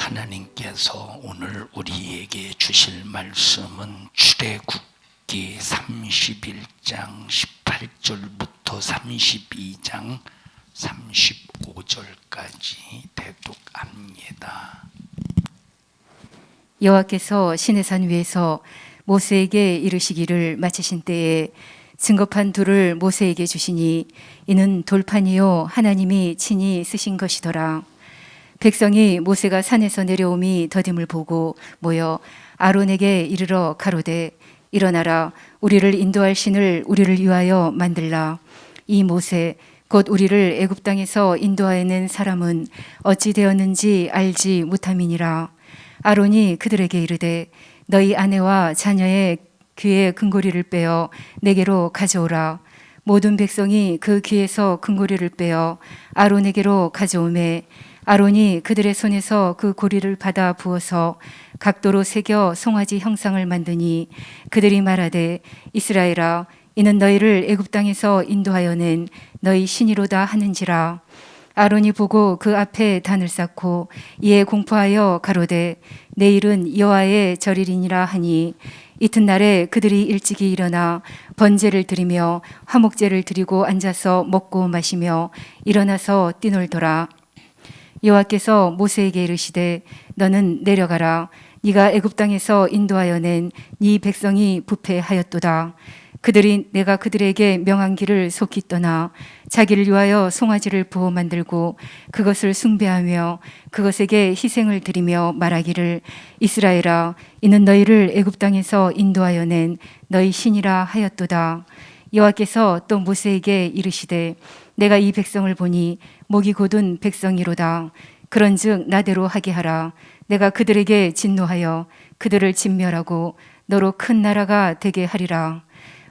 하나님께서 오늘 우리에게 주실 말씀은 출애굽기 31장 18절부터 32장 35절까지 대독합니다. 여호와께서 시내산 위에서 모세에게 이르시기를 마치신 때에 증거판 둘을 모세에게 주시니 이는 돌판이요 하나님이 친히 쓰신 것이더라. 백성이 모세가 산에서 내려옴이 더딤을 보고 모여 아론에게 이르러 가로되 일어나라, 우리를 인도할 신을 우리를 위하여 만들라. 이 모세 곧 우리를 애굽 땅에서 인도하여낸 사람은 어찌 되었는지 알지 못함이니라. 아론이 그들에게 이르되 너희 아내와 자녀의 귀에 금고리를 빼어 내게로 가져오라. 모든 백성이 그 귀에서 금고리를 빼어 아론에게로 가져오매 아론이 그들의 손에서 그 고리를 받아 부어서 각도로 새겨 송아지 형상을 만드니 그들이 말하되 이스라엘아, 이는 너희를 애굽 땅에서 인도하여 낸 너희 신이로다 하는지라. 아론이 보고 그 앞에 단을 쌓고 이에 공포하여 가로되 내일은 여호와의 절일이니라 하니 이튿날에 그들이 일찍이 일어나 번제를 드리며 화목제를 드리고 앉아서 먹고 마시며 일어나서 뛰놀더라. 여호와께서 모세에게 이르시되 너는 내려가라. 네가 애굽 땅에서 인도하여 낸 네 백성이 부패하였도다. 그들이 내가 그들에게 명한 길을 속히 떠나 자기를 위하여 송아지를 부어 만들고 그것을 숭배하며 그것에게 희생을 드리며 말하기를 이스라엘아, 이는 너희를 애굽 땅에서 인도하여 낸 너희 신이라 하였도다. 여호와께서 또 모세에게 이르시되 내가 이 백성을 보니 목이 곧은 백성이로다. 그런즉 나대로 하게 하라. 내가 그들에게 진노하여 그들을 진멸하고 너로 큰 나라가 되게 하리라.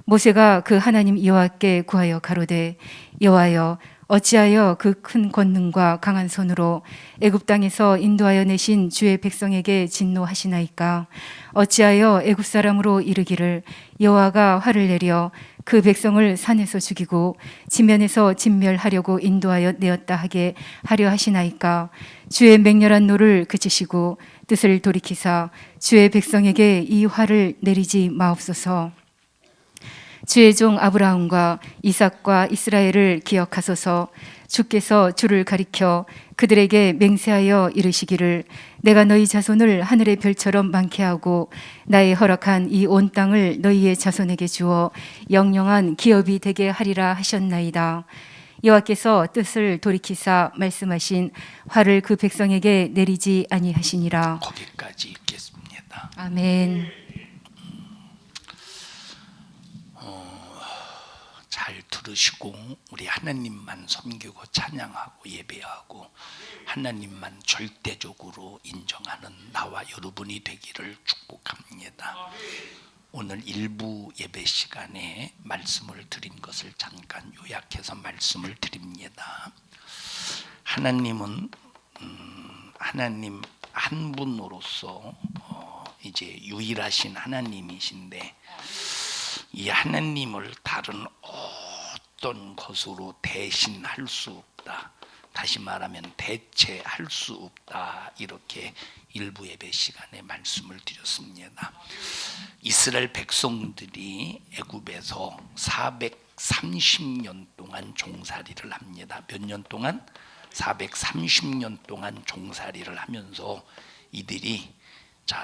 모세가 그 하나님 여호와께 구하여 가로되 여호와여, 어찌하여 그 큰 권능과 강한 손으로 애굽 땅에서 인도하여 내신 주의 백성에게 진노하시나이까? 어찌하여 애굽 사람으로 이르기를 여호와가 화를 내려 그 백성을 산에서 죽이고 지면에서 진멸하려고 인도하여 내었다 하게 하려 하시나이까? 주의 맹렬한 노를 그치시고 뜻을 돌이키사 주의 백성에게 이 화를 내리지 마옵소서. 주의 종 아브라함과 이삭과 이스라엘을 기억하소서. 주께서 주를 가리켜 그들에게 맹세하여 이르시기를 내가 너희 자손을 하늘의 별처럼 많게 하고 나의 허락한 이 온 땅을 너희의 자손에게 주어 영영한 기업이 되게 하리라 하셨나이다. 여호와께서 뜻을 돌이키사 말씀하신 화를 그 백성에게 내리지 아니하시니라. 거기까지 읽겠습니다. 아멘. 잘 들으시고 우리 하나님만 섬기고 찬양하고 예배하고 하나님만 절대적으로 인정하는 나와 여러분이 되기를 축복합니다. 오늘 일부 예배 시간에 말씀을 드린 것을 잠깐 요약해서 말씀을 드립니다. 하나님은 하나님 한 분으로서 이제 유일하신 하나님이신데 이 하나님을 다른 어떤 것으로 대신할 수 없다. 다시 말하면 대체할 수 없다. 이렇게 일부 예배 시간에 말씀을 드렸습니다. 이스라엘 백성들이 애굽에서 430년 동안 종살이를 합니다. 몇 년 동안? 430년 동안 종살이를 하면서 이들이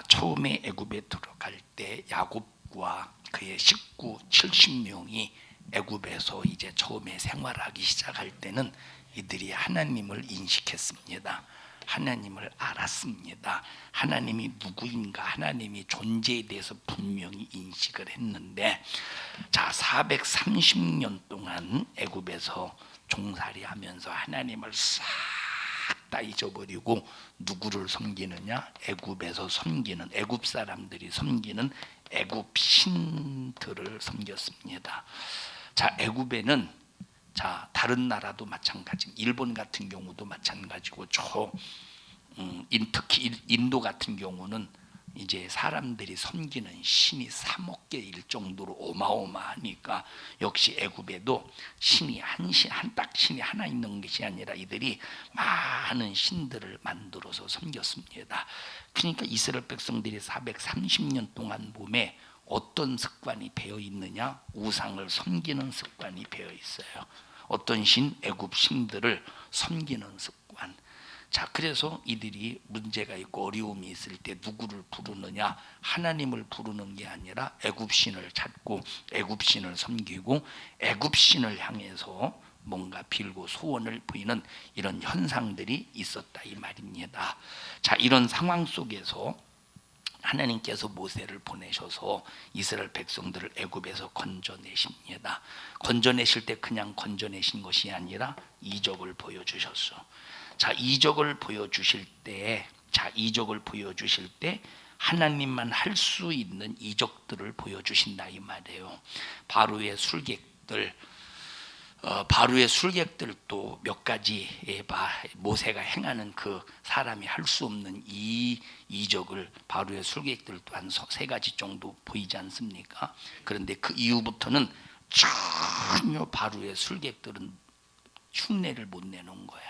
처음에 애굽에 들어갈 때 야곱과 그의 식구 70명이 애굽에서 이제 처음에 생활하기 시작할 때는 이들이 하나님을 인식했습니다. 하나님을 알았습니다. 하나님이 누구인가, 하나님이 존재에 대해서 분명히 인식을 했는데 430년 동안 애굽에서 종살이하면서 하나님을 싹 다 잊어버리고 누구를 섬기느냐? 애굽에서 섬기는, 애굽 사람들이 섬기는 애굽 신들을 섬겼습니다. 애굽에는 다른 나라도 마찬가지, 일본 같은 경우도 마찬가지고 특히 인도 같은 경우는 이제 사람들이 섬기는 신이 3억 개일 정도로 어마어마하니까 역시 애굽에도 신이 딱 신이 하나 있는 것이 아니라 이들이 많은 신들을 만들어서 섬겼습니다. 그러니까 이스라엘 백성들이 430년 동안 몸에 어떤 습관이 배어 있느냐? 우상을 섬기는 습관이 배어 있어요. 어떤 신? 애굽 신들을 섬기는 습관. 자, 그래서 이들이 문제가 있고 어려움이 있을 때 누구를 부르느냐? 하나님을 부르는 게 아니라 애굽신을 찾고 애굽신을 섬기고 애굽신을 향해서 뭔가 빌고 소원을 보이는 이런 현상들이 있었다 이 말입니다. 자, 이런 상황 속에서 하나님께서 모세를 보내셔서 이스라엘 백성들을 애굽에서 건져내십니다. 건져내실 때 그냥 건져내신 것이 아니라 이적을 보여주셨어. 자, 이적을 보여주실 때 하나님만 할 수 있는 이적들을 보여주신다 이 말이에요. 바로의 술객들도 몇 가지 모세가 행하는 그 사람이 할 수 없는 이 이적을 바로의 술객들도 한 3가지 정도 보이지 않습니까? 그런데 그 이후부터는 전혀 바로의 술객들은 흉내를 못 내는 거야.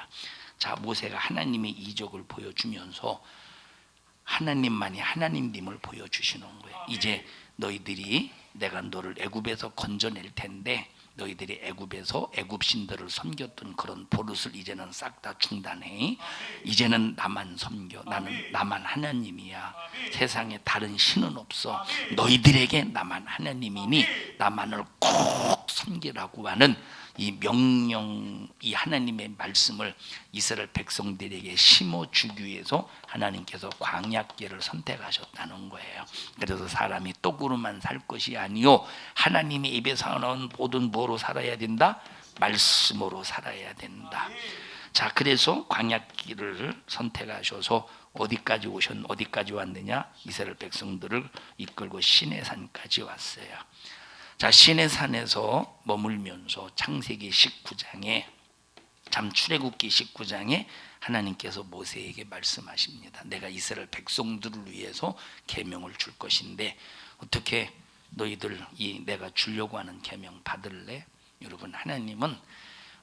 자, 모세가 하나님의 이적을 보여주면서 하나님만이 하나님임을 보여주시는 거예요. 이제 너희들이 내가 너를 애굽에서 건져낼 텐데 너희들이 애굽에서 애굽 신들을 섬겼던 그런 버릇을 이제는 싹 다 중단해. 이제는 나만 섬겨. 나만 하나님이야. 세상에 다른 신은 없어. 너희들에게 나만 하나님이니 나만을 꼭 섬기라고 하는 이 명령, 이 하나님의 말씀을 이스라엘 백성들에게 심어주기 위해서 하나님께서 광야길을 선택하셨다는 거예요. 그래서 사람이 떡으로만 살 것이 아니요 하나님의 입에서 나온 모든 뭐로 살아야 된다? 말씀으로 살아야 된다. 자, 그래서 광야길을 선택하셔서 어디까지 왔느냐? 이스라엘 백성들을 이끌고 시내산까지 왔어요. 자, 시내산에서 머물면서 창세기 19장에 출애굽기 19장에 하나님께서 모세에게 말씀하십니다. 내가 이스라엘 백성들을 위해서 계명을 줄 것인데 어떻게 너희들 내가 주려고 하는 계명 받을래? 여러분, 하나님은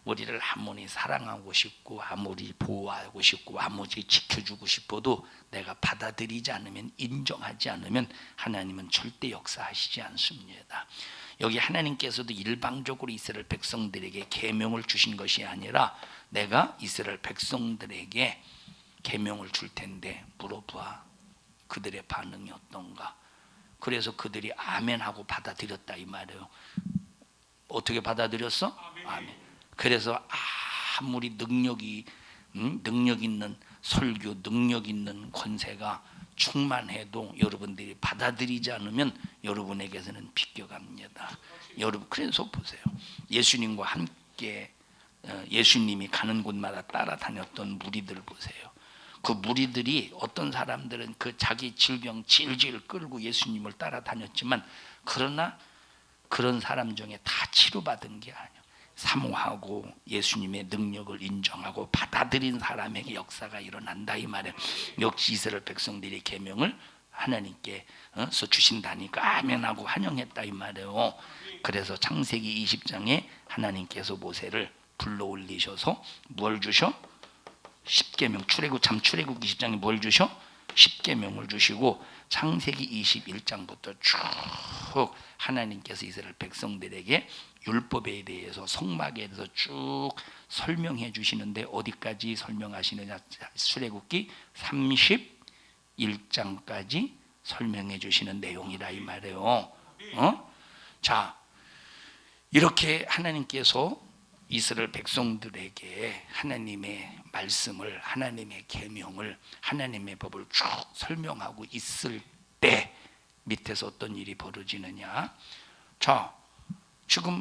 우리를 아무리 사랑하고 싶고 아무리 보호하고 싶고 아무리 지켜주고 싶어도 내가 받아들이지 않으면, 인정하지 않으면 하나님은 절대 역사하시지 않습니다. 여기 하나님께서도 일방적으로 이스라엘 백성들에게 계명을 주신 것이 아니라 내가 이스라엘 백성들에게 계명을 줄 텐데 물어봐. 그들의 반응이 어떤가? 그래서 그들이 아멘하고 받아들였다 이 말이에요. 어떻게 받아들였어? 아멘. 그래서 아무리 능력 있는 설교, 능력 있는 권세가 충만해도 여러분들이 받아들이지 않으면 여러분에게서는 비껴갑니다. 여러분, 그래서 보세요. 예수님과 함께 예수님이 가는 곳마다 따라다녔던 무리들 보세요. 그 무리들이 어떤 사람들은 그 자기 질병 질질 끌고 예수님을 따라다녔지만 그러나 그런 사람 중에 다 치료받은 게 아니에요. 사모하고 예수님의 능력을 인정하고 받아들인 사람에게 역사가 일어난다 이 말이에요. 역시 이스라엘 백성들이 계명을 하나님께서 주신다니까 아멘하고 환영했다 이 말이에요. 그래서 창세기 20장에 하나님께서 모세를 불러 올리셔서 뭘 주셔? 십계명. 출애굽 20장에 뭘 주셔? 십계명을 주시고 창세기 21장부터 쭉 하나님께서 이스라엘 백성들에게 율법에 대해서, 성막에 대해서 쭉 설명해 주시는데 어디까지 설명하시느냐? 출애굽기 31장까지 설명해 주시는 내용이라 이 말이에요. 자, 이렇게 하나님께서 이스라엘 백성들에게 하나님의 말씀을, 하나님의 계명을, 하나님의 법을 쭉 설명하고 있을 때 밑에서 어떤 일이 벌어지느냐? 자, 지금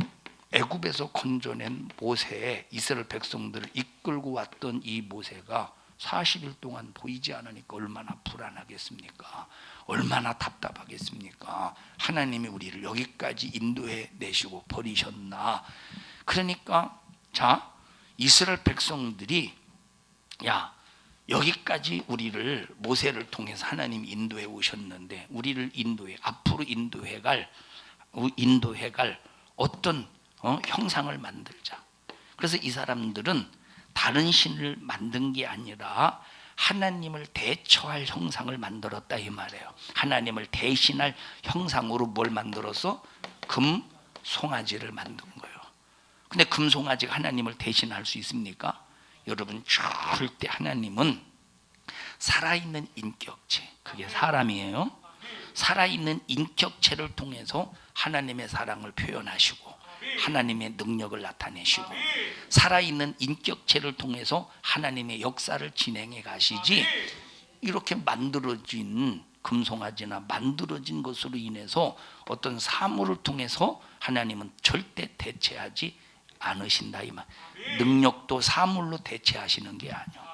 애굽에서 건져낸 모세, 이스라엘 백성들을 이끌고 왔던 이 모세가 40일 동안 보이지 않으니까 얼마나 불안하겠습니까? 얼마나 답답하겠습니까? 하나님이 우리를 여기까지 인도해 내시고 버리셨나? 그러니까 자, 이스라엘 백성들이 여기까지 우리를 모세를 통해서 하나님 인도해 오셨는데 우리를 앞으로 인도해 갈 어떤 형상을 만들자. 그래서 이 사람들은 다른 신을 만든 게 아니라 하나님을 대처할 형상을 만들었다 이 말이에요. 하나님을 대신할 형상으로 뭘 만들어서 금송아지를 만든 거예요. 근데 금송아지가 하나님을 대신할 수 있습니까? 여러분, 절대. 하나님은 살아있는 인격체, 그게 사람이에요. 살아있는 인격체를 통해서 하나님의 사랑을 표현하시고 하나님의 능력을 나타내시고 살아있는 인격체를 통해서 하나님의 역사를 진행해 가시지, 이렇게 만들어진 금송아지나 만들어진 것으로 인해서 어떤 사물을 통해서 하나님은 절대 대체하지 않으신다 이 말. 능력도 사물로 대체하시는 게 아니에요.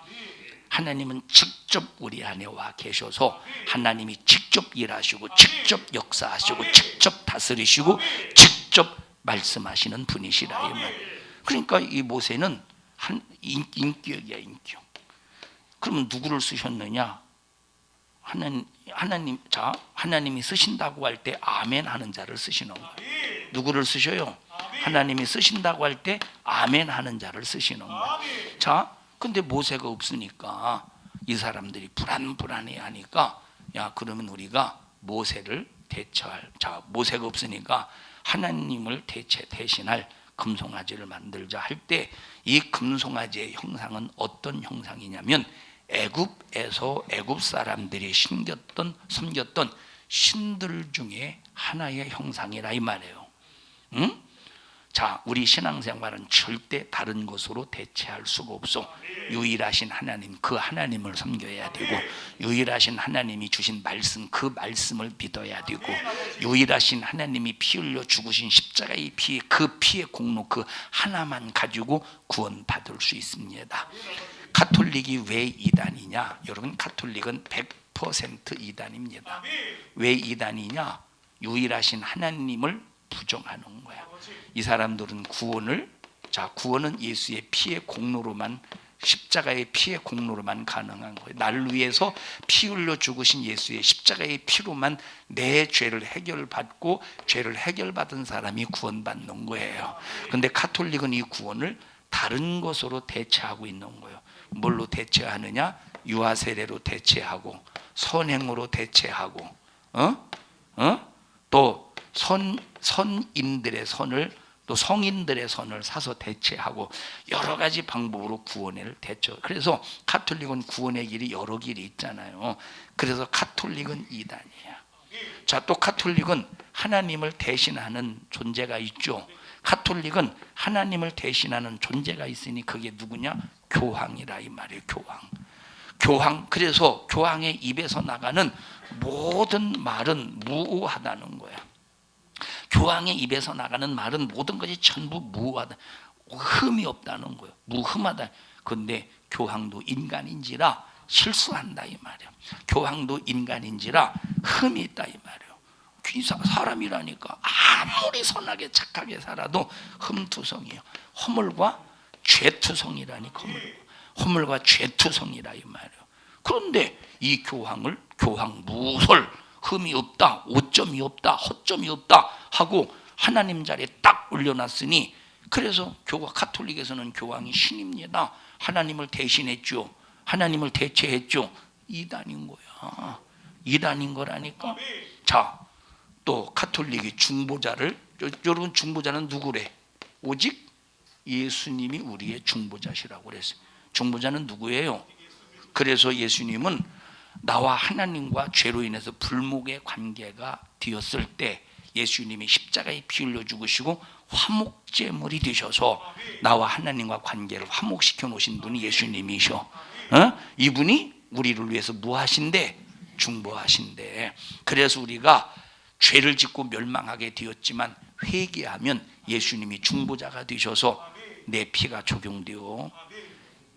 하나님은 직접 우리 안에 와 계셔서 하나님이 직접 일하시고 직접 역사하시고 직접 다스리시고 직접 말씀하시는 분이시라 이 말. 그러니까 이 모세는 인격이야, 인격. 그러면 누구를 쓰셨느냐? 하나님이 쓰신다고 할 때 아멘 하는 자를 쓰시는 거예요. 누구를 쓰셔요? 하나님이 쓰신다고 할 때 아멘 하는 자를 쓰시는 거예요. 자, 근데 모세가 없으니까 이 사람들이 불안해 하니까, 야, 그러면 우리가 모세를 대처할, 자, 모세가 없으니까 하나님을 대신할 금송아지를 만들자 할 때, 이 금송아지의 형상은 어떤 형상이냐면 애굽에서 애굽 사람들이 섬겼던 신들 중에 하나의 형상이라 이 말이에요. 응? 자, 우리 신앙생활은 절대 다른 것으로 대체할 수가 없어. 유일하신 하나님, 그 하나님을 섬겨야 되고, 유일하신 하나님이 주신 말씀, 그 말씀을 믿어야 되고, 유일하신 하나님이 피 흘려 죽으신 십자가의 피, 그 피의 공로 그 하나만 가지고 구원받을 수 있습니다. 가톨릭이 왜 이단이냐? 여러분, 가톨릭은 100% 이단입니다. 왜 이단이냐? 유일하신 하나님을 부정하는 거야. 이 사람들은 구원은 예수의 피의 공로로만, 십자가의 피의 공로로만 가능한 거예요. 나를 위해서 피 흘려 죽으신 예수의 십자가의 피로만 내 죄를 해결받고 죄를 해결받은 사람이 구원받는 거예요. 근데 가톨릭은 이 구원을 다른 것으로 대체하고 있는 거예요. 뭘로 대체하느냐? 유아 세례로 대체하고, 선행으로 대체하고, 또 선인들의 선을, 또 성인들의 선을 사서 대체하고, 여러 가지 방법으로 구원을 대처. 그래서 가톨릭은 구원의 길이 여러 길이 있잖아요. 그래서 가톨릭은 이단이에요. 자, 또 가톨릭은 하나님을 대신하는 존재가 있죠. 가톨릭은 하나님을 대신하는 존재가 있으니 그게 누구냐? 교황이라 이 말이에요. 교황. 그래서 교황의 입에서 나가는 모든 말은 무오하다는 거야. 교황의 입에서 나가는 말은 모든 것이 전부 무오하다, 흠이 없다는 거예요. 무흠하다. 그런데 교황도 인간인지라 실수한다 이 말이에요. 교황도 인간인지라 흠이 있다 이 말이에요. 사람이라니까 아무리 선하게 착하게 살아도 흠투성이에요. 허물과 죄투성이라니까. 허물과 죄투성이라 이 말이에요. 그런데 이 교황 무설, 흠이 없다, 오점이 없다, 허점이 없다 하고 하나님 자리에 딱 올려놨으니, 그래서 가톨릭에서는 교황이 신입니다. 하나님을 대신했죠. 하나님을 대체했죠. 이단인 거야. 이단인 거라니까. 자, 또 가톨릭이 중보자를, 여러분 중보자는 누구래? 오직 예수님이 우리의 중보자시라고 그랬어요. 중보자는 누구예요? 그래서 예수님은 나와 하나님과 죄로 인해서 불목의 관계가 되었을 때 예수님이 십자가에 피 흘려 죽으시고 화목제물이 되셔서 나와 하나님과 관계를 화목시켜 놓으신 분이 예수님이셔. 이분이 우리를 위해서 무하신데? 중보하신데. 그래서 우리가 죄를 짓고 멸망하게 되었지만 회개하면 예수님이 중보자가 되셔서 내 피가 적용되어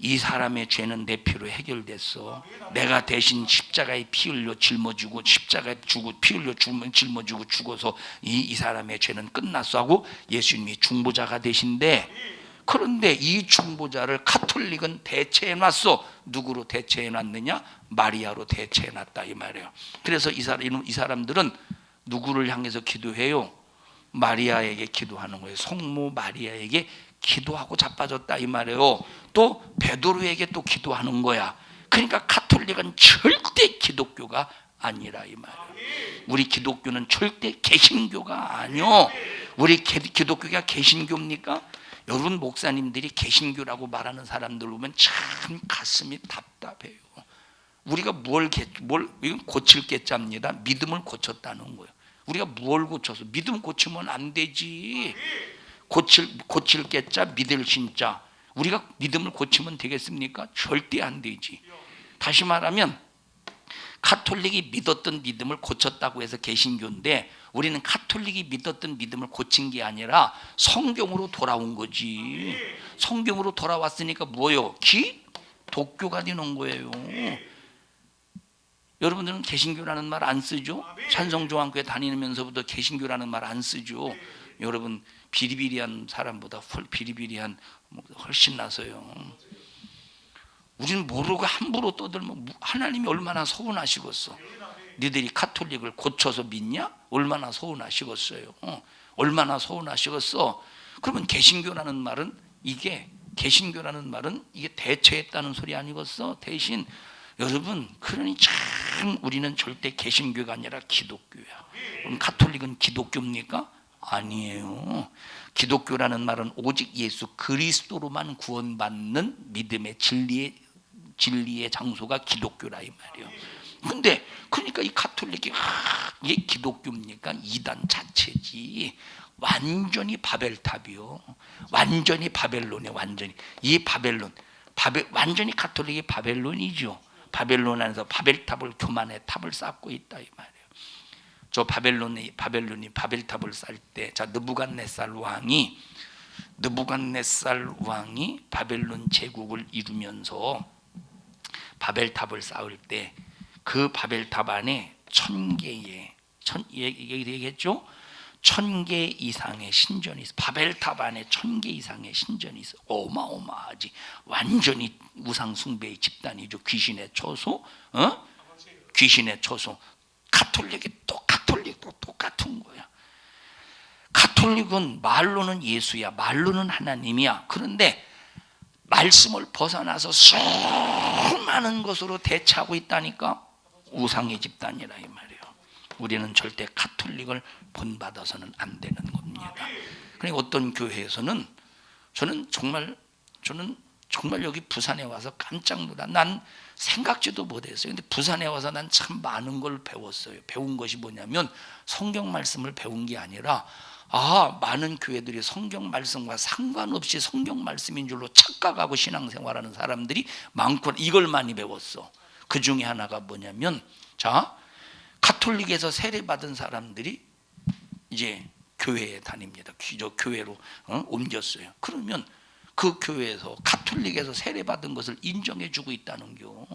이 사람의 죄는 내 피로 해결됐어. 내가 대신 십자가에 피 흘려 짊어지고, 십자가에 피 흘려 짊어지고 죽어서 이 사람의 죄는 끝났어 하고 예수님이 중보자가 되신데, 그런데 이 중보자를 가톨릭은 대체해 놨어. 누구로 대체해 놨느냐? 마리아로 대체해 놨다 이 말이에요. 그래서 이 사람들은 누구를 향해서 기도해요? 마리아에게 기도하는 거예요. 성모 마리아에게 기도하고 자빠졌다 이 말이에요. 또 베드로에게 또 기도하는 거야. 그러니까 가톨릭은 절대 기독교가 아니라 이 말이에요. 우리 기독교는 절대 개신교가 아니요. 우리 기독교가 개신교입니까? 여러분 목사님들이 개신교라고 말하는 사람들 보면 참 가슴이 답답해요. 우리가 이건 고칠 게짜입니다. 믿음을 고쳤다는 거예요. 우리가 뭘 고쳐서 믿음 고치면 안 되지. 고칠 게짜 믿을 신자. 우리가 믿음을 고치면 되겠습니까? 절대 안 되지. 다시 말하면 가톨릭이 믿었던 믿음을 고쳤다고 해서 개신교인데 우리는 가톨릭이 믿었던 믿음을 고친 게 아니라 성경으로 돌아온 거지. 성경으로 돌아왔으니까 뭐예요? 기독교가 되는 거예요. 여러분들은 개신교라는 말 안 쓰죠? 찬성조항교회 다니면서부터 개신교라는 말 안 쓰죠? 여러분 비리비리한 사람보다 비리비리한 훨씬 나서요. 우리는 모르고 함부로 떠들면 하나님이 얼마나 서운하시겠어. 너희들이 가톨릭을 고쳐서 믿냐? 얼마나 서운하시겠어요. 얼마나 서운하시겠어. 그러면 개신교라는 말은 이게 대체했다는 소리 아니겠어? 대신 여러분 그러니 참 우리는 절대 개신교가 아니라 기독교야. 그럼 가톨릭은 기독교입니까? 아니에요. 기독교라는 말은 오직 예수 그리스도로만 구원받는 믿음의 진리의 장소가 기독교라 이 말이에요. 근데 그러니까 이 가톨릭이 이게 기독교입니까? 이단 자체지. 완전히 바벨탑이요. 완전히 바벨론에 완전히 이 완전히 가톨릭이 바벨론이죠. 바벨론 안에서 바벨탑을 교만의 탑을 쌓고 있다 이 말이에요. 저 바벨론이 바벨탑을 쌓을 때, 자 느부갓네살 왕이 바벨론 제국을 이루면서 바벨탑을 쌓을 때 그 바벨탑 안에 1000개 얘기했죠? 1000개 이상의 신전이 있어. 바벨탑 안에 1000개 이상의 신전이 있어. 어마어마하지. 완전히 우상 숭배의 집단이죠. 귀신의 처소. 귀신의 처소. 가톨릭도 똑같은 거야. 가톨릭은 말로는 예수야. 말로는 하나님이야. 그런데 말씀을 벗어나서 수많은 것으로 대체하고 있다니까. 우상의 집단이라 이 말이에요. 우리는 절대 가톨릭을 본받아서는 안 되는 겁니다. 그러니까 어떤 교회에서는 저는 정말 여기 부산에 와서 깜짝 놀라. 난 생각지도 못했어요. 근데 부산에 와서 난 참 많은 걸 배웠어요. 배운 것이 뭐냐면 성경 말씀을 배운 게 아니라 많은 교회들이 성경 말씀과 상관없이 성경 말씀인 줄로 착각하고 신앙생활하는 사람들이 많구나. 이걸 많이 배웠어. 그 중에 하나가 뭐냐면 가톨릭에서 세례받은 사람들이 이제 교회에 다닙니다. 교회로 옮겼어요. 그러면 그 교회에서 가톨릭에서 세례받은 것을 인정해주고 있다는겨.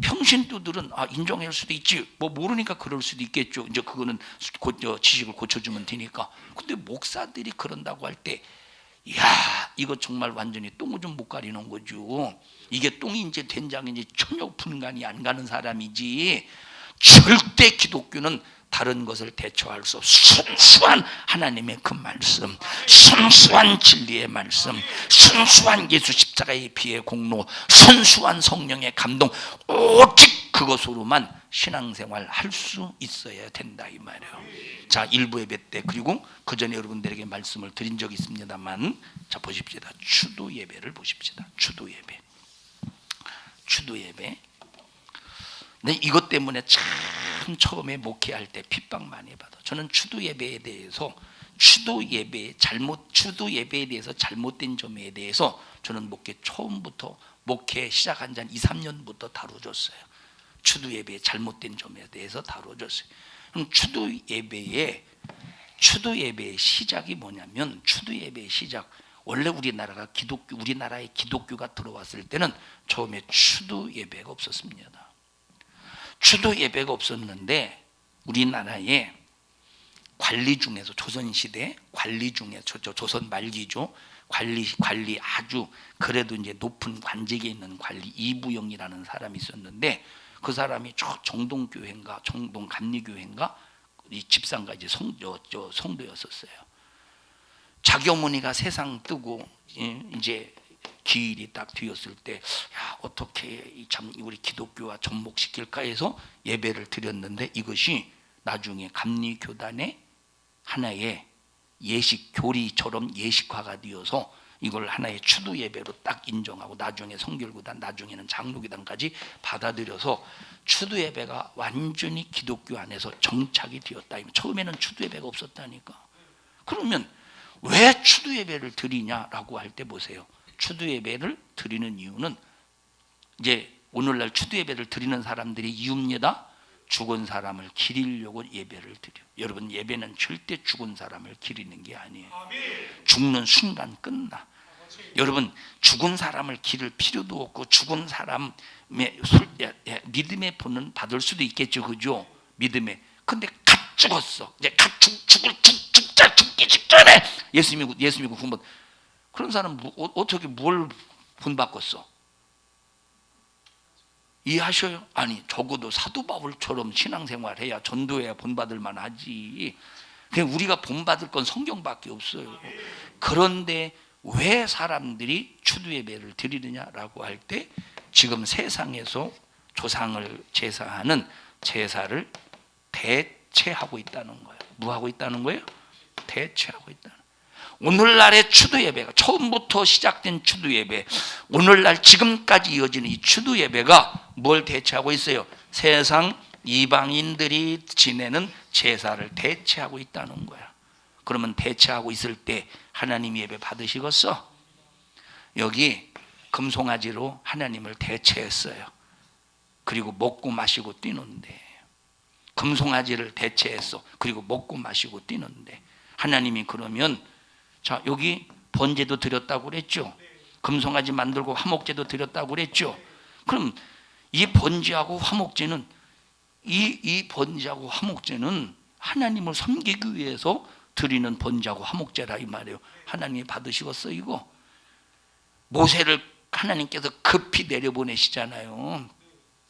평신도들은 인정할 수도 있지. 모르니까 그럴 수도 있겠죠. 이제 그거는 지식을 고쳐주면 되니까. 근데 목사들이 그런다고 할 때, 이거 정말 완전히 똥오줌 못 가리는 거죠. 이게 똥인지 된장인지 전혀 분간이 안 가는 사람이지. 절대 기독교는 다른 것을 대처할 수 없어. 순수한 하나님의 그 말씀, 순수한 진리의 말씀, 순수한 예수 십자가의 피의 공로, 순수한 성령의 감동, 오직 그것으로만 신앙생활 할 수 있어야 된다 이 말이에요. 자, 일부 예배 때, 그리고 그 전에 여러분들에게 말씀을 드린 적이 있습니다만, 자 보십시다. 추도 예배를 보십시다. 추도 예배. 네, 이것 때문에 참 처음에 목회할 때 핍박 많이 받아. 저는 추도 예배에 대해서 추도 예배에 대해서 잘못된 점에 대해서 저는 처음부터 목회 시작한 지 한 2, 3년부터 다뤄줬어요. 추도 예배의 잘못된 점에 대해서 다뤄줬어요. 그럼 추도 예배의 시작이 뭐냐면, 추도 예배의 시작, 원래 우리나라에 기독교가 들어왔을 때는 처음에 추도 예배가 없었습니다. 추도 예배가 없었는데 우리나라에 관리 중에서 조선시대 관리 중에서 조선 말기죠. 관리 아주 그래도 이제 높은 관직에 있는 관리 이부영이라는 사람이 있었는데 그 사람이 저 정동교회인가 정동 감리교회인가 이 집사인가 이제 성도였었어요. 자기 어머니가 세상 뜨고 이제 기일이 딱 뒤었을 때 야, 어떻게 참 우리 기독교와 접목시킬까 해서 예배를 드렸는데 이것이 나중에 감리교단의 하나의 예식 교리처럼 예식화가 되어서 이걸 하나의 추도 예배로 딱 인정하고 나중에 성결구단 나중에는 장로교단까지 받아들여서 추도 예배가 완전히 기독교 안에서 정착이 되었다. 처음에는 추도 예배가 없었다니까. 그러면 왜 추도 예배를 드리냐라고 할 때 보세요. 추도 예배를 드리는 이유는 이제 오늘날 추도 예배를 드리는 사람들이 이유입니다. 죽은 사람을 기리려고 예배를 드려. 여러분 예배는 절대 죽은 사람을 기리는 게 아니에요. 죽는 순간 끝나. 여러분 죽은 사람을 기를 필요도 없고 죽은 사람의 믿음의 본은 받을 수도 있겠죠, 그죠? 믿음에. 근데 갓 죽었어. 이제 갓 죽기 직전에 예수 믿고 구원. 그런 사람 어떻게 뭘 본받겠어? 이해하셔요? 아니 적어도 사도 바울처럼 신앙생활해야 전도해야 본받을 만하지. 그냥 우리가 본받을 건 성경밖에 없어요. 그런데 왜 사람들이 추도 예배를 드리느냐라고 할 때 지금 세상에서 조상을 제사하는 제사를 대체하고 있다는 거예요. 뭐 하고 있다는 거예요? 대체하고 있다는 거예요. 오늘날의 추도 예배가 처음부터 시작된 추도 예배, 오늘날 지금까지 이어지는 이 추도 예배가 뭘 대체하고 있어요? 세상 이방인들이 지내는 제사를 대체하고 있다는 거야. 그러면 대체하고 있을 때 하나님 예배 받으시겠어? 여기 금송아지로 하나님을 대체했어요. 그리고 먹고 마시고 뛰는데 금송아지를 대체했어. 그리고 먹고 마시고 뛰는데 하나님이 그러면 자 여기 번제도 드렸다고 그랬죠. 금송아지 만들고 화목제도 드렸다고 그랬죠. 그럼 이 번제하고 화목제는 이 번제하고 화목제는 하나님을 섬기기 위해서 드리는 번제하고 화목제라 이 말이에요. 하나님이 받으시겠어 이거? 모세를 하나님께서 급히 내려보내시잖아요.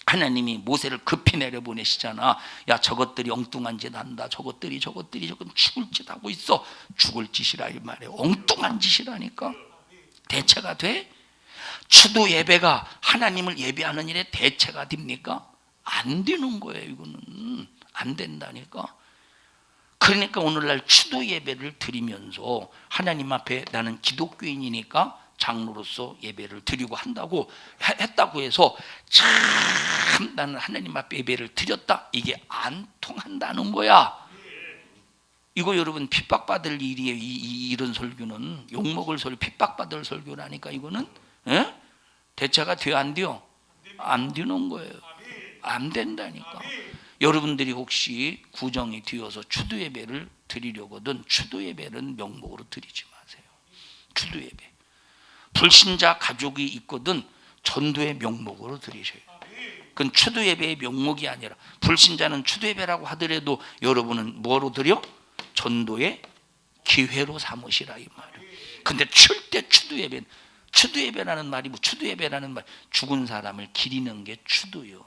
하나님이 모세를 급히 내려보내시잖아. 야 저것들이 엉뚱한 짓 한다. 저것들이 저건 죽을 짓 하고 있어. 죽을 짓이라 이 말이에요. 엉뚱한 짓이라니까. 대체가 돼? 추도 예배가 하나님을 예배하는 일에 대체가 됩니까? 안 되는 거예요. 이거는 안 된다니까. 그러니까 오늘날 추도 예배를 드리면서 하나님 앞에 나는 기독교인이니까 장로로서 예배를 드리고 한다고 했다고 해서 참 나는 하나님 앞에 예배를 드렸다 이게 안 통한다는 거야. 이거 여러분 핍박받을 일이에요. 이런 설교는 욕먹을 설교, 핍박받을 설교라니까. 이거는 에? 대체가 돼요 안 돼요? 안 되는 거예요. 안 된다니까. 여러분들이 혹시 구정이 되어서 추도 예배를 드리려거든 추도 예배는 명목으로 드리지 마세요. 추도 예배 불신자 가족이 있거든 전도의 명목으로 드리셔요. 그건 추도 예배의 명목이 아니라 불신자는 추도 예배라고 하더라도 여러분은 뭐로 드려? 전도의 기회로 삼으시라 이 말이에요. 근데 절대 추도 예배라는 말이 뭐 추도 예배라는 말 죽은 사람을 기리는 게 추도요.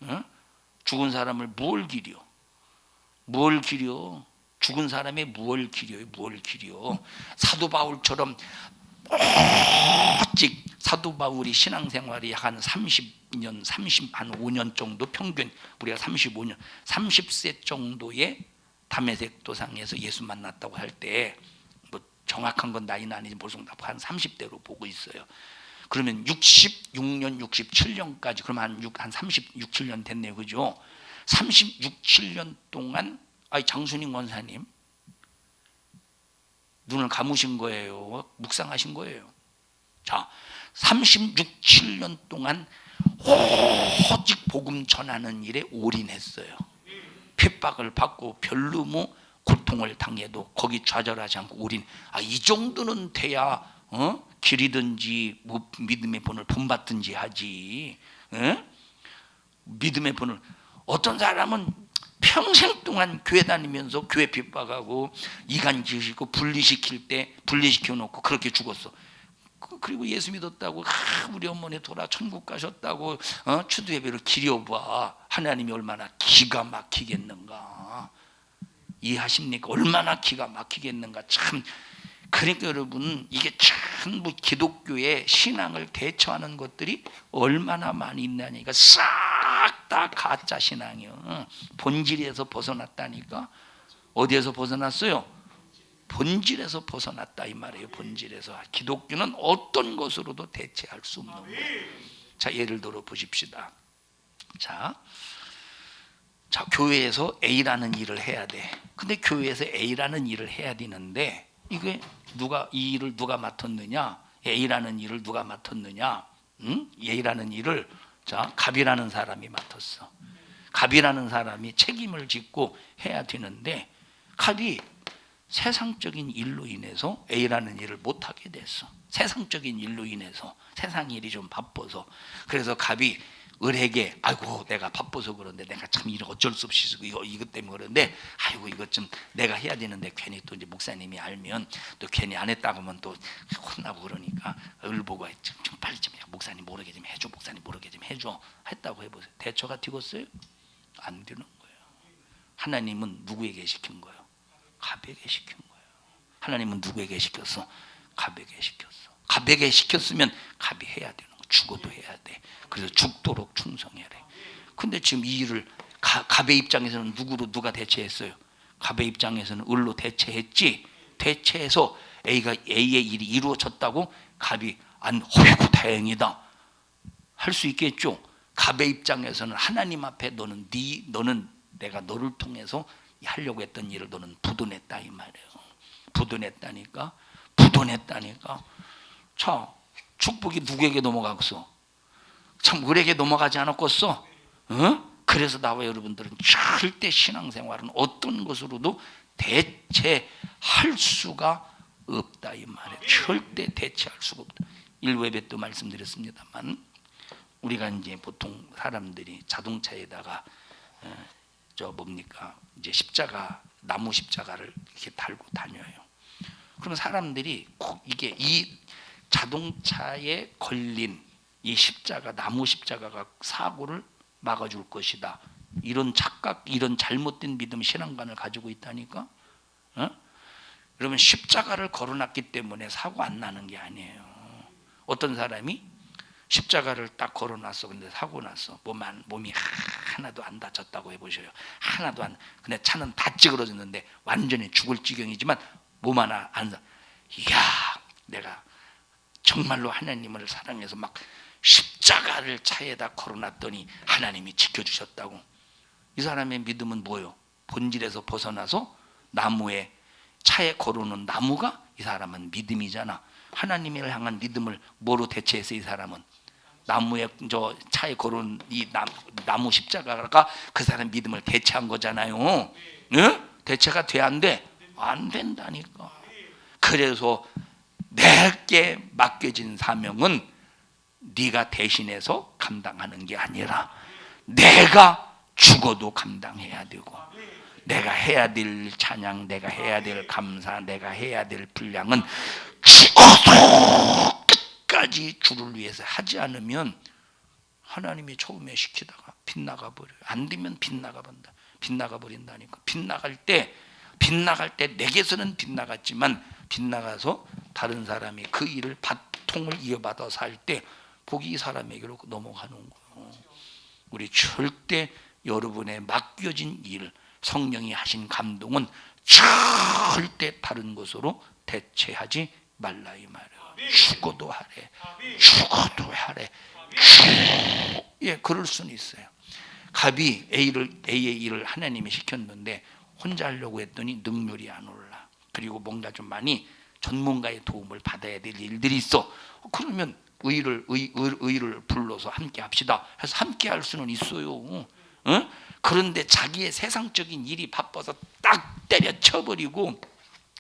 어? 죽은 사람을 뭘 기려? 뭘 기려? 죽은 사람의 뭘 기려요? 뭘 기려? 사도 바울처럼 오직 사도 바울이 신앙생활이 한 30년, 한 5년 정도 평균 우리가 35년, 30세 정도의 다메섹 도상에서 예수 만났다고 할 때 뭐 정확한 건 나이는 아니지 보통 한 30대로 보고 있어요. 그러면 66년, 67년까지 그럼 한 36, 7년 됐네요. 그죠? 36, 7년 동안 장순익 원사님 눈을 감으신 거예요. 묵상하신 거예요. 자, 36, 7년 동안 오직 복음 전하는 일에 올인했어요. 핍박을 받고 별로 뭐 고통을 당해도 거기 좌절하지 않고 올인. 이 정도는 돼야 기리든지 뭐 믿음의 본을 본받든지 하지. 믿음의 본을 어떤 사람은 평생 동안 교회 다니면서 교회 핍박하고 이간 지으시고 분리시켜 놓고 그렇게 죽었어. 그리고 예수 믿었다고 우리 어머니 돌아 천국 가셨다고 추도 예배를 기려봐. 하나님이 얼마나 기가 막히겠는가. 이해하십니까? 얼마나 기가 막히겠는가. 참. 그러니까 여러분, 이게 전부 기독교의 신앙을 대처하는 것들이 얼마나 많이 있냐니까. 싹 다 가짜 신앙이요. 본질에서 벗어났다니까. 어디에서 벗어났어요? 본질에서 벗어났다 이 말이에요. 본질에서. 기독교는 어떤 것으로도 대체할 수 없는 거예요. 자, 예를 들어 보십시다. 자, 교회에서 A라는 일을 해야 돼. 근데 교회에서 A라는 일을 해야 되는데 이게 이 일을 누가 맡았느냐? A라는 일을 누가 맡았느냐? A라는 일을 갑이라는 사람이 맡았어. 갑이라는 사람이 책임을 짓고 해야 되는데 갑이 세상적인 일로 인해서 A라는 일을 못하게 됐어. 세상적인 일로 인해서 세상 일이 좀 바빠서. 그래서 갑이 을에게 아이고 내가 바빠서 그런데 내가 참 이거 어쩔 수 없이 이것 때문에 그런데 아이고 이것 좀 내가 해야 되는데 괜히 또 이제 목사님이 알면 또 괜히 안 했다고 하면 또 혼나고 그러니까 을 보고 좀 빨리 좀 목사님 모르게 좀 해줘. 목사님 모르게 좀 해줘. 했다고 해보세요. 대처가 되겠어요? 안 되는 거예요. 하나님은 누구에게 시킨 거예요? 갑에게 시킨 거예요. 하나님은 누구에게 시켰어? 갑에게 시켰어. 갑에게 시켰으면 갑이 해야 되는 거. 죽어도 해야 돼. 그래서 죽도록 충성해야 돼. 근데 지금 이 일을 갑의 입장에서는 누가 대체했어요? 갑의 입장에서는 을로 대체했지. 대체해서 A의 일이 이루어졌다고 갑이 어이구 다행이다 할 수 있겠죠. 갑의 입장에서는 하나님 앞에 너는 내가 너를 통해서 하려고 했던 일을 너는 부도냈다 이 말이에요. 부도냈다니까. 자, 축복이 누구에게 넘어갔어? 참 을에게 넘어가지 않았겠어? 그래서 나와 여러분들은 절대 신앙생활은 어떤 것으로도 대체할 수가 없다 이 말이에요. 절대 대체할 수가 없다. 일부 예배 때 말씀드렸습니다만 우리가 이제 보통 사람들이 자동차에다가 이제 나무 십자가를 이렇게 달고 다녀요. 그럼 사람들이 꼭 이 자동차에 걸린 이 나무 십자가가 사고를 막아줄 것이다. 이런 착각, 이런 잘못된 믿음, 신앙관을 가지고 있다니까. 여러분 십자가를 걸어놨기 때문에 사고 안 나는 게 아니에요. 어떤 사람이 십자가를 딱 걸어놨어. 근데 사고 났어. 몸이 하나도 안 다쳤다고 해보셔요. 하나도 안. 근데 차는 다 찌그러졌는데 완전히 죽을 지경이지만 몸 하나 안 사. 이야, 내가 정말로 하나님을 사랑해서 막 십자가를 차에다 걸어놨더니 하나님이 지켜주셨다고. 이 사람의 믿음은 뭐요? 본질에서 벗어나서 차에 걸어놓은 나무가 이 사람은 믿음이잖아. 하나님을 향한 믿음을 뭐로 대체해서 이 사람은 차에 걸어놓은 이 나무 십자가가 그 사람 믿음을 대체한 거잖아요. 대체가 돼 안 돼? 안 된다니까. 그래서 내게 맡겨진 사명은 네가 대신해서 감당하는 게 아니라 내가 죽어도 감당해야 되고 내가 해야 될 찬양, 내가 해야 될 감사, 내가 해야 될 분량은 죽어도 끝까지 주를 위해서 하지 않으면 하나님이 처음에 시키다가 빗나가 버려요. 안 되면 빗나가 버린다니까. 빗나갈 때 내게서는 빗나갔지만 빗나가서 다른 사람이 그 일을 바통을 이어받아서 할 때 복이 이 사람에게로 넘어가는 거예요. 우리 절대 여러분의 맡겨진 일, 성령이 하신 감동은 절대 다른 것으로 대체하지 말라 이 말이에요. 죽어도 하래. 예, 그럴 수는 있어요. 갑이 A의 일을 하나님이 시켰는데 혼자 하려고 했더니 능률이 안 올라. 그리고 뭔가 좀 많이 전문가의 도움을 받아야 될 일들이 있어. 그러면 의를 불러서 함께 합시다 해서 함께 할 수는 있어요. 그런데 자기의 세상적인 일이 바빠서 딱 때려쳐버리고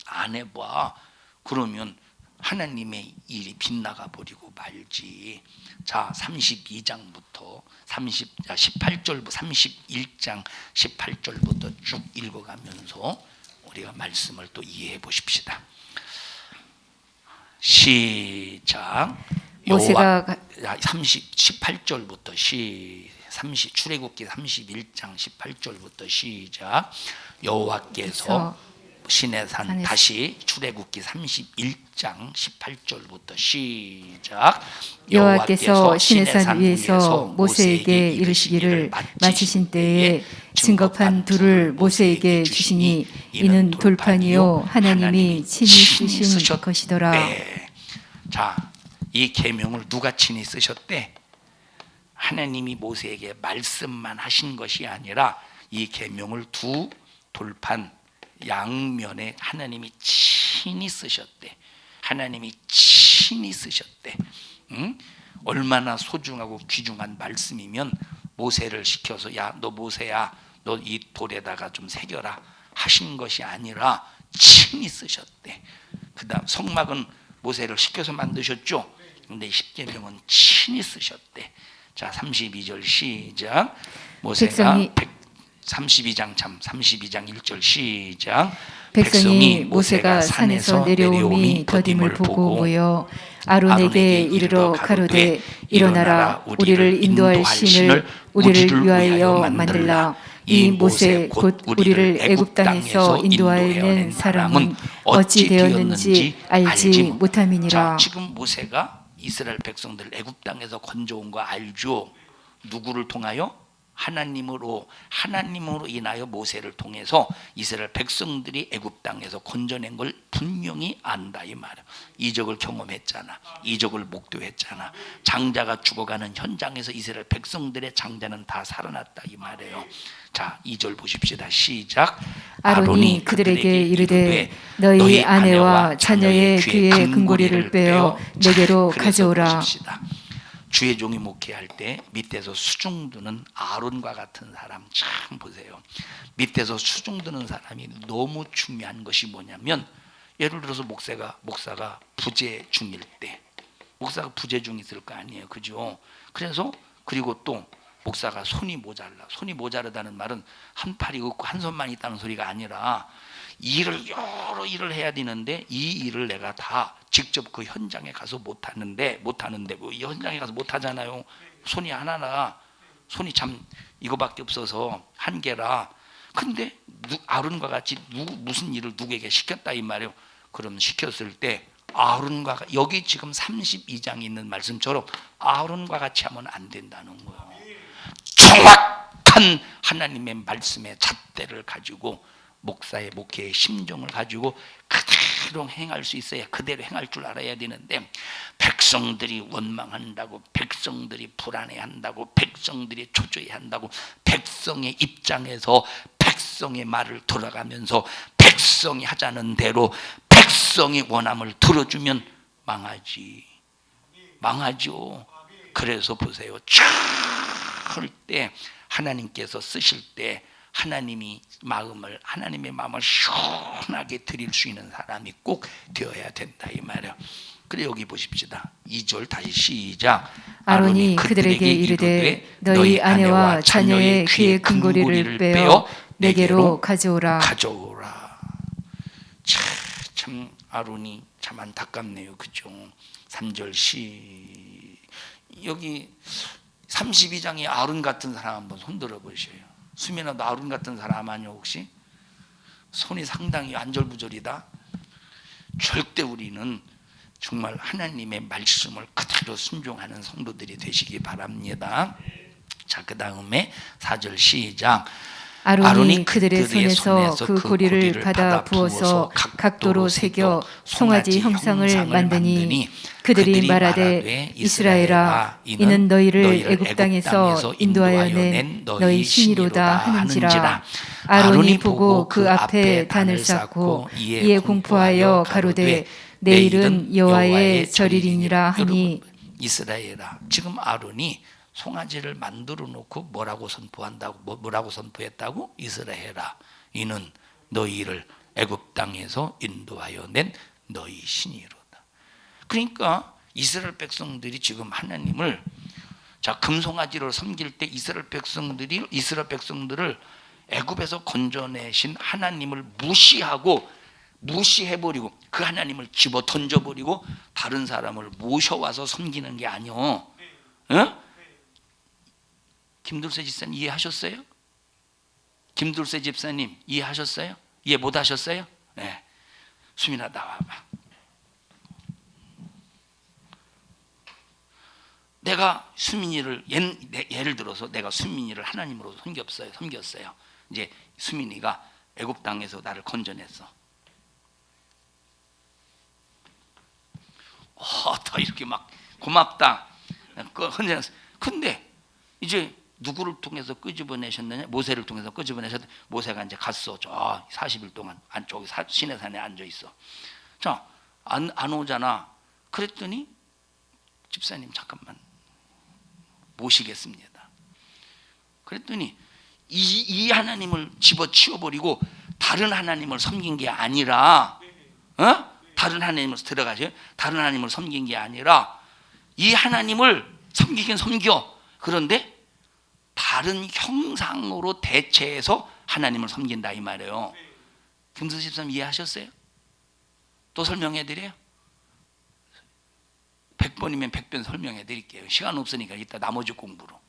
안 해봐. 그러면 하나님의 일이 빗나가 버리고 말지. 자, 32장부터 18절부터 31장 18절부터 쭉 읽어가면서 우리가 말씀을 또 이해해 보십시다. 시작. 모세가 18절부터 출애굽기 31장 18절부터 시작. 여호와께서 시내산, 다시 출애굽기 31장 18절부터 시작. 여호와께서 시내산 위에서 모세에게 이르시기를 마치신 때에 증거판 둘을 모세에게 주시니 이는 돌판이요 하나님이 친히 쓰신 것이더라. 네. 자, 이 계명을 누가 친히 쓰셨대? 하나님이 모세에게 말씀만 하신 것이 아니라 이 계명을 두 돌판 양면에 하나님이 친히 쓰셨대. 하나님이 친히 쓰셨대. 응? 얼마나 소중하고 귀중한 말씀이면 모세를 시켜서 야, 너 모세야, 너 이 돌에다가 좀 새겨라 하신 것이 아니라 친히 쓰셨대. 그다음 성막은 모세를 시켜서 만드셨죠. 근데 십계명은 친히 쓰셨대. 자, 32절 시작. 모세가 32장 1절 시작. 백성이 모세가 산에서 내려오니 더딤을 보고 모여 아론에게 이르러 가로되 일어나라 우리를 인도할 신을 우리를 위하여 만들라. 이 모세 곧 우리를 애굽 땅에서 인도하여 낸 사람은 어찌 되었는지 알지 못함이니라. 자, 지금 모세가 이스라엘 백성들 애굽 땅에서 건져온 거 알죠? 누구를 통하여? 하나님으로 인하여 모세를 통해서 이스라엘 백성들이 애굽 땅에서 건져낸 걸 분명히 안다 이 말이야. 이적을 경험했잖아. 이적을 목도했잖아. 장자가 죽어가는 현장에서 이스라엘 백성들의 장자는 다 살아났다 이 말이에요. 자, 2절 보십시다. 시작. 아론이 그들에게 이르되 너희 아내와 자녀의 귀에 금고리를 빼어 내게로 가져오라. 보십시다. 주의 종이 목회할 때 밑에서 수중 두는 아론과 같은 사람 참 보세요. 밑에서 수중 두는 사람이 너무 중요한 것이 뭐냐면, 예를 들어서 목사가 부재 중일 때, 목사가 부재 중 있을 거 아니에요, 그죠? 그래서 그리고 또 목사가 손이 모자르다는 말은 한 팔이 없고 한 손만 있다는 소리가 아니라 여러 일을 해야 되는데 이 일을 내가 다 직접 그 현장에 가서 못하는데 뭐 이 현장에 가서 못하잖아요. 손이 하나나 손이 참 이거밖에 없어서 한계라. 근데 아론과 같이 무슨 일을 누구에게 시켰다 이 말이에요. 그럼 시켰을 때 아론과 여기 지금 32장에 있는 말씀처럼 아론과 같이 하면 안 된다는 거예요. 정확한 하나님의 말씀의 잣대를 가지고 목사의 목회의 심정을 가지고 그대로 행할 수 있어야, 그대로 행할 줄 알아야 되는데, 백성들이 원망한다고, 백성들이 불안해한다고, 백성들이 초조해한다고, 백성의 입장에서 백성의 말을 들어가면서 백성이 하자는 대로 백성이 원함을 들어주면 망하죠. 그래서 보세요. 절대 하나님께서 쓰실 때 하나님의 마음을 시원하게 드릴 수 있는 사람이 꼭 되어야 된다 이 말이에요. 그래 여기 보십시다. 2절 다시 시작. 아론이 그들에게 이르되 너희 아내와 자녀의 귀에 금고리를 빼어 내게로 가져오라. 참 아론이 참 안타깝네요, 그죠? 3절 여기 32장에 아론 같은 사람 한번 손들어 보셔요. 수민아, 너 아론 같은 사람 아니야 혹시? 손이 상당히 안절부절이다. 절대 우리는 정말 하나님의 말씀을 그대로 순종하는 성도들이 되시기 바랍니다. 자, 그 다음에 4절 시작. 아론이 그들의 손에서 그 고리를 받아 부어서 각도로 새겨 송아지 형상을 만드니 그들이 말하되 이스라엘아, 이는 너희를 애굽 땅에서 인도하여 낸 너희 신이로다 하는지라. 아론이 보고 그 앞에 단을 쌓고 이에 공포하여 가로되 내일은 여호와의 절이리니라 하니. 이스라엘아, 지금 아론이 송아지를 만들어 놓고 뭐라고 선포했다고? 이스라엘아, 이는 너희를 애굽 땅에서 인도하여 낸 너희 신이로다. 그러니까 이스라엘 백성들이 지금 하나님을 자 금송아지를 섬길 때 이스라엘 백성들을 애굽에서 건져내신 하나님을 무시해버리고 그 하나님을 집어 던져버리고 다른 사람을 모셔와서 섬기는 게 아니요. 어? 김둘세 집사님 이해하셨어요? 김둘세 집사님 이해하셨어요? 이해 못하셨어요? 네. 수민아 나와봐. 내가 수민이를 예를 들어서 내가 수민이를 하나님으로 섬겼어요. 이제 수민이가 애굽 땅에서 나를 건져냈어. 더 이렇게 막 고맙다. 근데 이제 누구를 통해서 끄집어내셨느냐? 모세를 통해서 끄집어내셨는데 모세가 이제 갔어. 저 40일 동안 안쪽에 시내산에 앉아 있어. 자, 안 오잖아. 그랬더니 집사님 잠깐만 모시겠습니다. 그랬더니 이 하나님을 집어치워버리고 다른 하나님을 섬긴 게 아니라, 다른 하나님을 들어가세요. 다른 하나님을 섬긴 게 아니라 이 하나님을 섬기긴 섬겨. 그런데 다른 형상으로 대체해서 하나님을 섬긴다 이 말이에요. 김수 집사님 이해하셨어요? 또 설명해 드려요? 100번이면 100번 설명해 드릴게요. 시간 없으니까 이따 나머지 공부로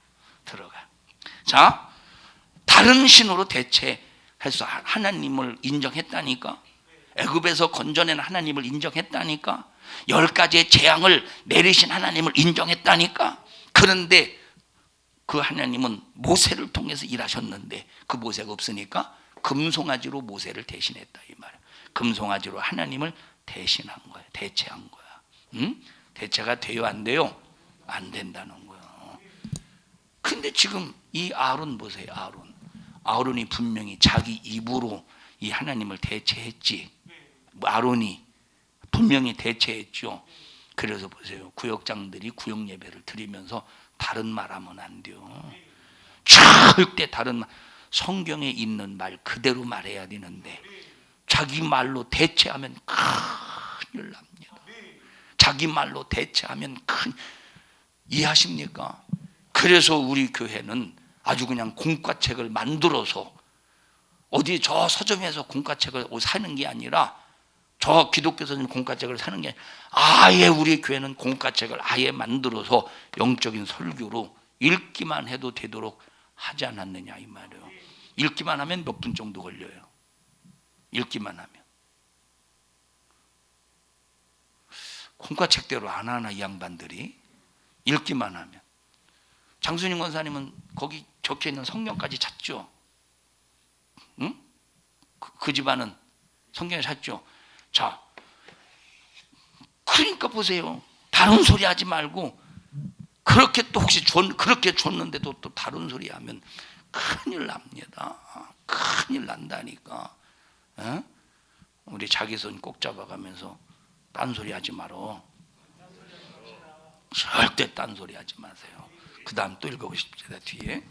들어가. 자, 다른 신으로 대체해서 하나님을 인정했다니까. 애굽에서 건져낸 하나님을 인정했다니까. 10가지의 재앙을 내리신 하나님을 인정했다니까. 그런데 그 하나님은 모세를 통해서 일하셨는데 그 모세가 없으니까 금송아지로 모세를 대신했다 이 말이에요. 금송아지로 하나님을 대신한 거예요. 대체한 거야. 응? 대체가 돼요 안 돼요? 안 된다는 거예요. 근데 지금 이 아론 보세요. 아론이 분명히 자기 입으로 이 하나님을 대체했지. 아론이 분명히 대체했죠. 그래서 보세요. 구역장들이 구역 예배를 드리면서 다른 말하면 안 돼요. 절대 다른 말, 성경에 있는 말 그대로 말해야 되는데 자기 말로 대체하면 큰일 납니다. 자기 말로 대체하면 이해하십니까? 그래서 우리 교회는 아주 그냥 공과책을 만들어서 어디 저 서점에서 공과책을 사는 게 아니라 저 기독교 서점 공과책을 사는 게 아예 우리 교회는 공과책을 아예 만들어서 영적인 설교로 읽기만 해도 되도록 하지 않았느냐 이 말이에요. 읽기만 하면 몇 분 정도 걸려요. 읽기만 하면. 공과책대로 안 하나 이 양반들이. 읽기만 하면. 장순임 권사님은 거기 적혀있는 성경까지 찾죠. 응? 그 집안은 성경을 찾죠. 자, 그러니까 보세요. 다른 소리 하지 말고 그렇게 또 혹시 그렇게 줬는데도 또 다른 소리 하면 큰일 납니다. 큰일 난다니까. 에? 우리 자기 손 꼭 잡아가면서 딴소리 하지 말어. 절대 딴소리 하지 마세요. 그 다음 또 읽어보십시다 뒤에.